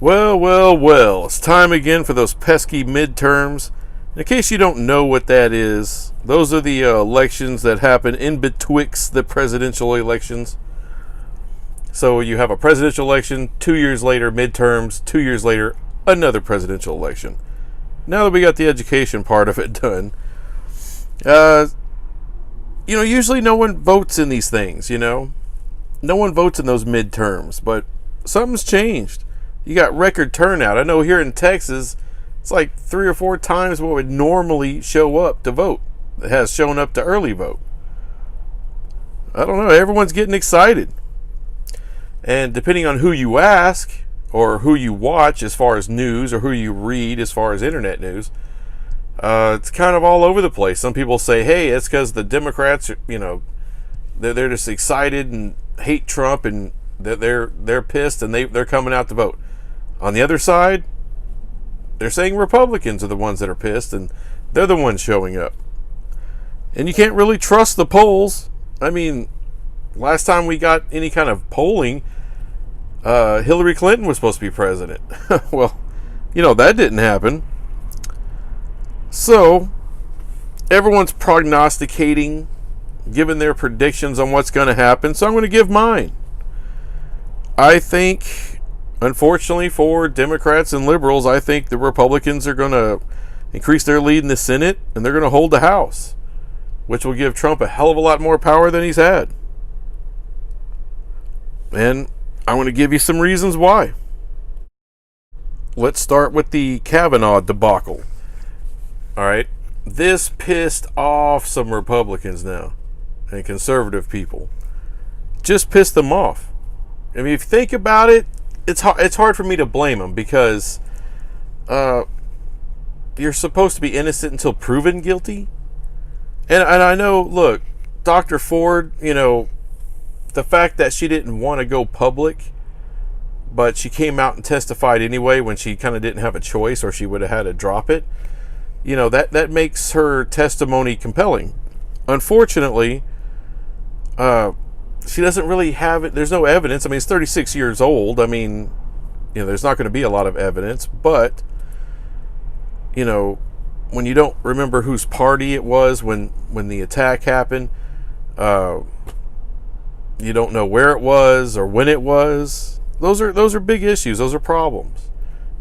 Well, well, well, it's time again for those pesky midterms. In case you don't know what that is, those are the elections that happen in betwixt the presidential elections. So you have a presidential election, 2 years later, midterms, 2 years later, another presidential election. Now that we got the education part of it done, usually no one votes in these things, No one votes in those midterms, but something's changed. You got record turnout. I know here in Texas, it's like 3 or 4 times what would normally show up to vote. It has shown up to early vote. I don't know. Everyone's getting excited. And depending on who you ask or who you watch as far as news or who you read as far as internet news, it's kind of all over the place. Some people say, hey, it's because the Democrats, they're just excited and hate Trump and they're pissed and they're coming out to vote. On the other side, they're saying Republicans are the ones that are pissed and they're the ones showing up. And you can't really trust the polls. I mean, last time we got any kind of polling, Hillary Clinton was supposed to be president. Well, that didn't happen. So, everyone's prognosticating, giving their predictions on what's going to happen. So I'm going to give mine. I think, unfortunately for Democrats and liberals, I think the Republicans are going to increase their lead in the Senate and they're going to hold the House, which will give Trump a hell of a lot more power than he's had. And I'm going to give you some reasons why. Let's start with the Kavanaugh debacle. All right. This pissed off some Republicans now and conservative people. Just pissed them off. I mean, if you think about it, it's hard for me to blame them because you're supposed to be innocent until proven guilty. And I know, look, Dr. Ford, the fact that she didn't want to go public, but she came out and testified anyway when she kind of didn't have a choice or she would have had to drop it, that makes her testimony compelling. Unfortunately, she doesn't really have it. There's no evidence. I mean, it's 36 years old. I mean, there's not going to be a lot of evidence, but, when you don't remember whose party it was when the attack happened, you don't know where it was or when it was. Those are big issues. Those are problems.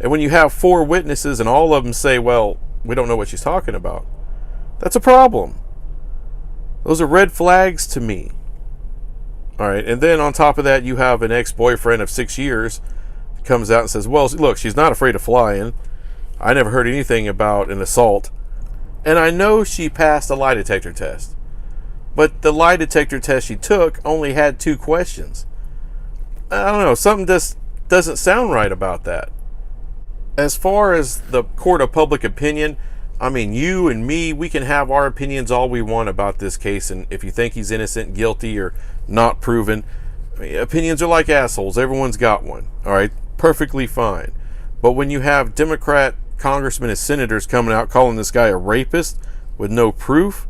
And when you have 4 witnesses and all of them say, well, we don't know what she's talking about, that's a problem. Those are red flags to me. All right, and then on top of that, you have an ex-boyfriend of 6 years comes out and says, well, look, she's not afraid of flying. I never heard anything about an assault. And I know she passed a lie detector test. But the lie detector test she took only had 2 questions. I don't know, something just doesn't sound right about that. As far as the court of public opinion, I mean, you and me, we can have our opinions all we want about this case, and if you think he's innocent, guilty, or not proven, I mean, opinions are like assholes. Everyone's got one. All right, perfectly fine. But when you have Democrat congressmen and senators coming out calling this guy a rapist with no proof,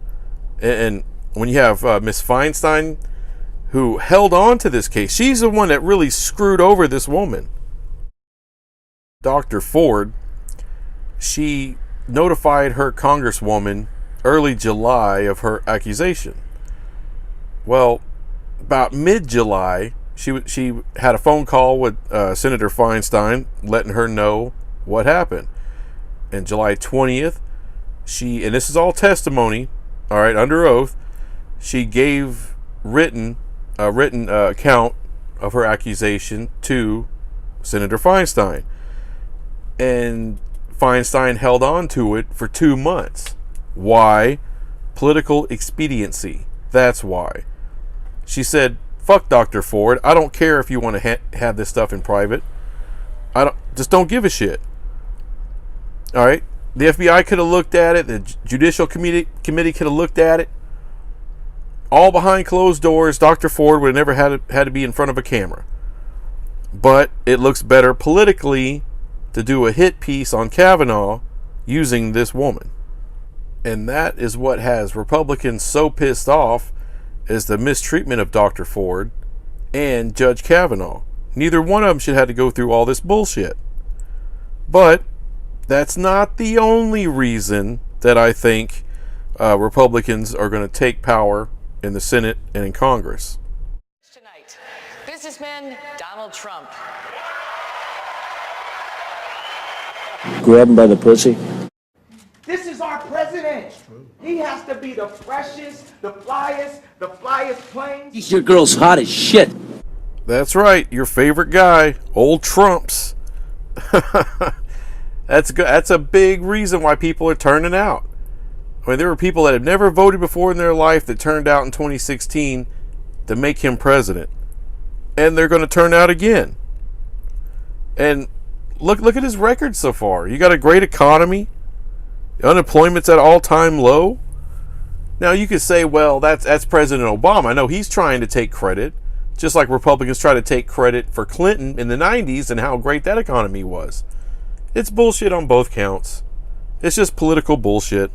and when you have Miss Feinstein, who held on to this case, she's the one that really screwed over this woman. Dr. Ford, she notified her congresswoman early July of her accusation. Well, about mid-July, she had a phone call with Senator Feinstein letting her know what happened. And July 20th, and this is all testimony, all right, under oath, she gave written account of her accusation to Senator Feinstein. And Feinstein held on to it for 2 months. Why? Political expediency. That's why. She said, fuck Dr. Ford. I don't care if you want to have this stuff in private. Just don't give a shit. All right? The FBI could have looked at it. The Judicial Committee could have looked at it. All behind closed doors. Dr. Ford would have never had to be in front of a camera. But it looks better politically to do a hit piece on Kavanaugh using this woman. And that is what has Republicans so pissed off, is the mistreatment of Dr. Ford and Judge Kavanaugh. Neither one of them should have to go through all this bullshit. But that's not the only reason that I think Republicans are going to take power in the Senate and in Congress. Tonight, businessman Donald Trump. Grab him by the pussy. This is our president. He has to be the freshest, the flyest planes. Your girl's hot as shit. That's right, your favorite guy, old Trump's. That's good. That's a big reason why people are turning out. I mean, there were people that have never voted before in their life that turned out in 2016 to make him president, and they're going to turn out again. And look at his record so far. You got a great economy. Unemployment's at all-time low. Now you could say, well, that's President Obama. I know he's trying to take credit, just like Republicans try to take credit for Clinton in the 90s and how great that economy was. It's bullshit on both counts. It's just political bullshit.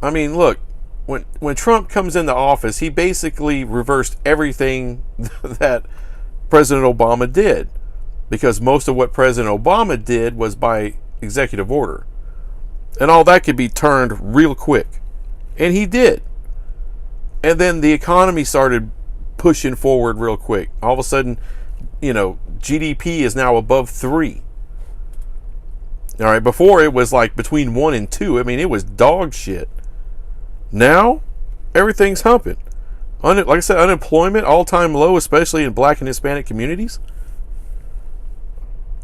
I mean, look, when Trump comes into office, he basically reversed everything that President Obama did, because most of what President Obama did was by executive order. And all that could be turned real quick. And he did. And then the economy started pushing forward real quick. All of a sudden, GDP is now above 3. All right, before it was like between 1 and 2. I mean, it was dog shit. Now, everything's humping. Like I said, unemployment, all-time low, especially in Black and Hispanic communities.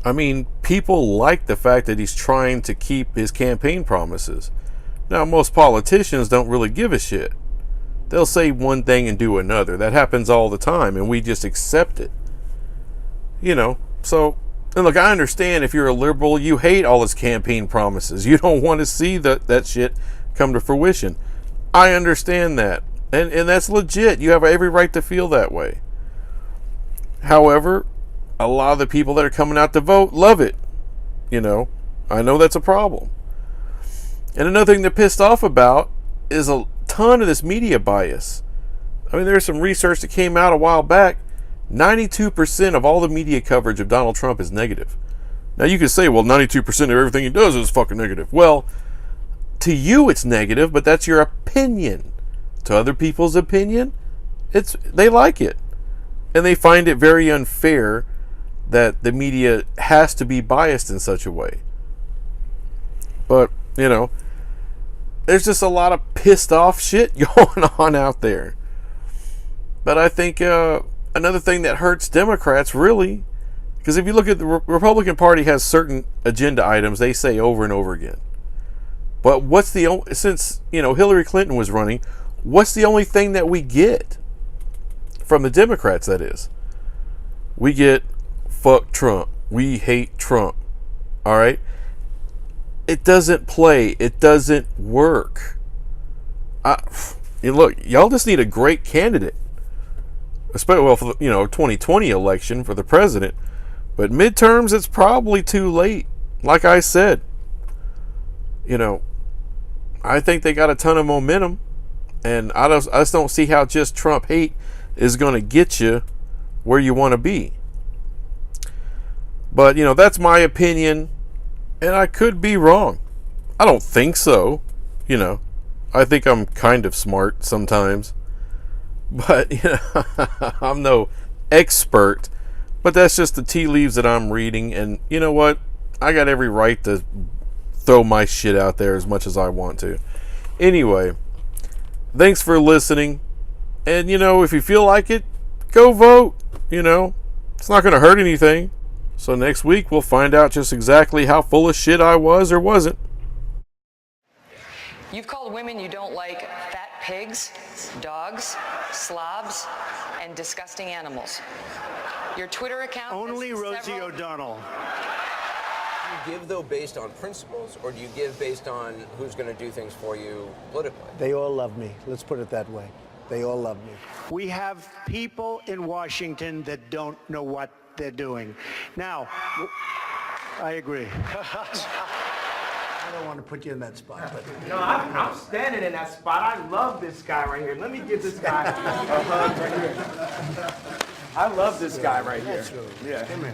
I mean, people like the fact that he's trying to keep his campaign promises. Now, most politicians don't really give a shit. They'll say one thing and do another. That happens all the time, and we just accept it. So, and look, I understand if you're a liberal, you hate all his campaign promises. You don't want to see that shit come to fruition. I understand that. And that's legit. You have every right to feel that way. However, a lot of the people that are coming out to vote love it. I know that's a problem. And another thing they're pissed off about is a ton of this media bias. I mean, there's some research that came out a while back. 92% of all the media coverage of Donald Trump is negative. Now you could say, well, 92% of everything he does is fucking negative. Well, to you it's negative, but that's your opinion. To other people's opinion, they like it. And they find it very unfair that the media has to be biased in such a way. But, there's just a lot of pissed off shit going on out there. But I think another thing that hurts Democrats, really, because if you look at the Republican Party has certain agenda items they say over and over again. But since Hillary Clinton was running, what's the only thing that we get from the Democrats, that is? We get fuck Trump. We hate Trump. All right? It doesn't play. It doesn't work. Look, y'all just need a great candidate. Especially, for the 2020 election for the president. But midterms, it's probably too late. Like I said, I think they got a ton of momentum. And I just don't see how just Trump hate is going to get you where you want to be. But, that's my opinion. And I could be wrong. I don't think so. I think I'm kind of smart sometimes. But, I'm no expert. But that's just the tea leaves that I'm reading. And you know what? I got every right to throw my shit out there as much as I want to. Anyway, thanks for listening. And, if you feel like it, go vote. It's not going to hurt anything. So next week, we'll find out just exactly how full of shit I was or wasn't. You've called women you don't like fat pigs, dogs, slobs, and disgusting animals. Your Twitter account... Only Rosie O'Donnell. Do you give, though, based on principles, or do you give based on who's going to do things for you politically? They all love me. Let's put it that way. They all love me. We have people in Washington that don't know what they're doing. Now, I agree. I don't want to put you in that spot. But... No, I'm standing in that spot. I love this guy right here. Let me give this guy a hug right here. I love this guy right here. Yeah. Come here.